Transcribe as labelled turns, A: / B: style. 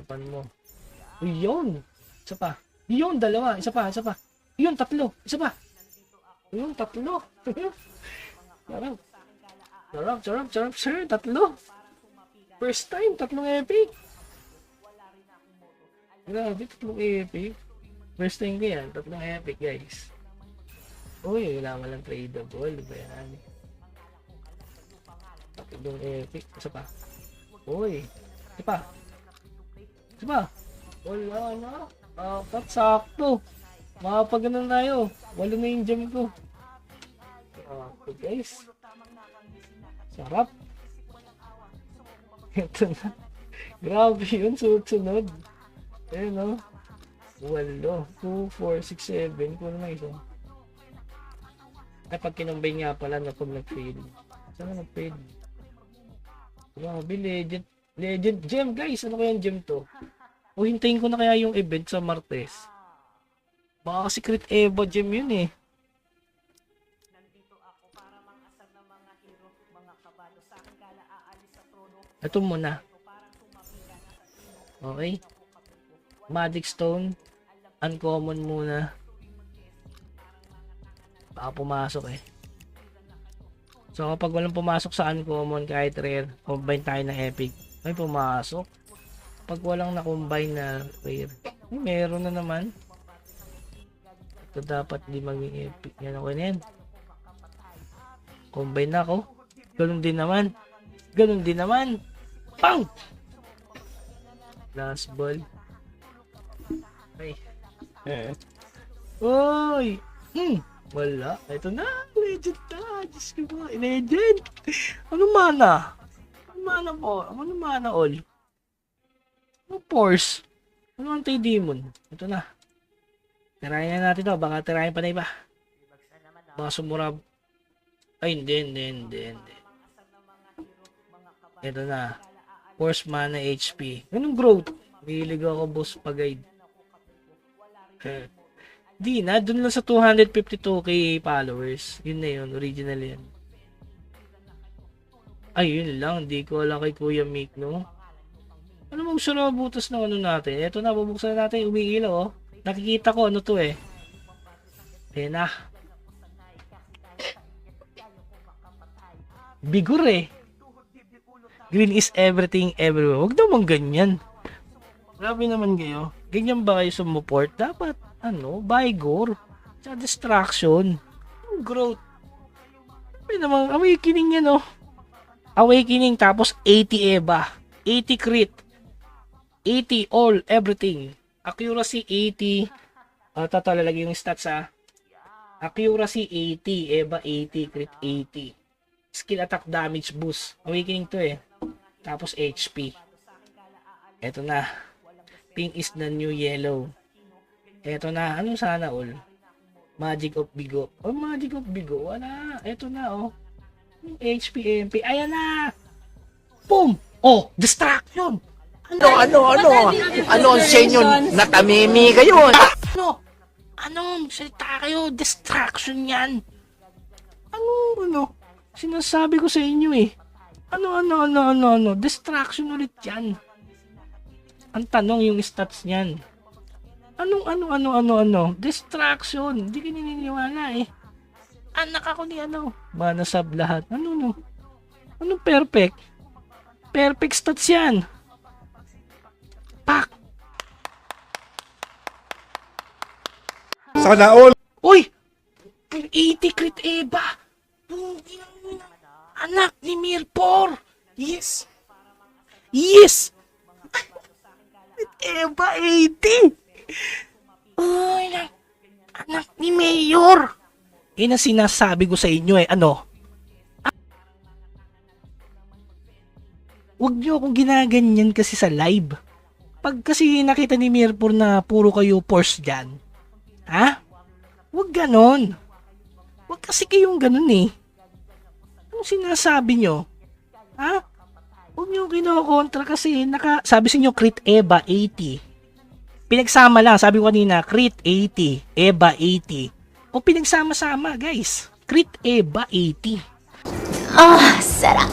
A: Tapan mo. Yun. Isa pa. Yun, dalawa. Isa pa. Yun, tatlo. Isa pa. Yun, tatlo. Sarap, sir. Tatlo. First time, tatlong epic. Grabe, tatlong epic. First time ko yan, tatlong epic, guys. Uy, wala malang tradable. Ba yan? Tatlong epic. Isa pa. Uy. Isa pa. Wala na. Apat, sakto. Makapagano tayo. Wala na yung gem ko. Sakto, guys. Sarap. Ito na. Grabe yun. Sunod. Ayun, no? Walo. 2, 4, 6, 7. Kuno na isa. Ay, pag kinumbay nga pala na pag nag-fail. Saan na nag-fail? Grabe, legend gem, guys. Ano kaya yung gem to? O hintayin ko na kaya yung event sa Martes. Baka kasi Crit Eva gem yun eh. Ito muna. Okay. Magic Stone. Uncommon muna. Baka pumasok eh. So kapag walang pumasok sa uncommon kahit rare, combine tayo ng epic. May pumasok. Pag walang na-combine na rare, meron na naman. Ito dapat di maging epic. Yan ako na yan. Combine na ako. Ganun din naman. Pang! Last ball. Ay. Uy! Wala. Ito na. Legend na. Diyos ko ba. Legend. Ano mana? Ano mana po? Ano mana all? Ano force? Ano anti-demon? Ito na. Tirayan na natin to. Baka tirayan pa na iba. Baka sumurab. Ay, hindi. Ito na. Force mana HP. Anong growth? Hilig ako boss pag-guide. Di na. Dun lang sa 252k followers. Yun na yun. Original yan. Ay, yun lang. Di ko alam kay Kuya Mick, no? Ano mo gusto na mabutas ng ano natin? Ito na, bubuksan natin. Umiilaw, oh. Nakikita ko ano to eh. Ayan na. Bigur eh. Green is everything everywhere. Huwag naman ganyan. Grabe naman kayo. Ganyan ba kayo sumuport? Dapat, Vigor. Sa distraction. Growth. Sabi naman, awakening yan, oh. Awakening, tapos 80 Eva. 80 crit. 80 all, everything. Accuracy 80. Tatalagay yung stats, ha. Accuracy 80. Eva 80. Crit 80. Skill attack damage boost. Awakening to, eh. Tapos HP. Eto na. Pink is the new yellow. Eto na. Anong sana all? Magic of Bigo. Oh, Magic of Bigo. Wala. Eto na, oh. HP, MP. Ayan na. Boom! Oh, distraction.
B: Ano ang sa inyo? Natamimi kayo.
A: Salita kayo. Distraction yan. Sinasabi ko sa inyo eh. Distraction ulit yan. Ang tanong yung stats niyan. Distraction. Hindi ka naniniwala eh. Anak ako ni Manasab lahat. Anong perfect? Perfect stats yan. Pak!
B: Sana all.
A: Uy! 80 crit Eva! Anak ni Mirpor! Yes! Crit Eva 80! Uy! Anak ni Mayor! Yan ang sinasabi ko sa inyo eh. Huwag nyo akong ginaganyan kasi sa live. Pag kasi nakita ni Mirpor na puro kayo force dyan, ha? Huwag ganon. Huwag kasi kayong ganon eh. Anong sinasabi nyo? Ha? Huwag nyo kinokontra kasi sabi sa inyo crit Eva 80. Pinagsama lang, sabi ko kanina, crit 80, Eva 80. O pinagsama-sama guys. Crit Eva 80.
C: Ah, sarap.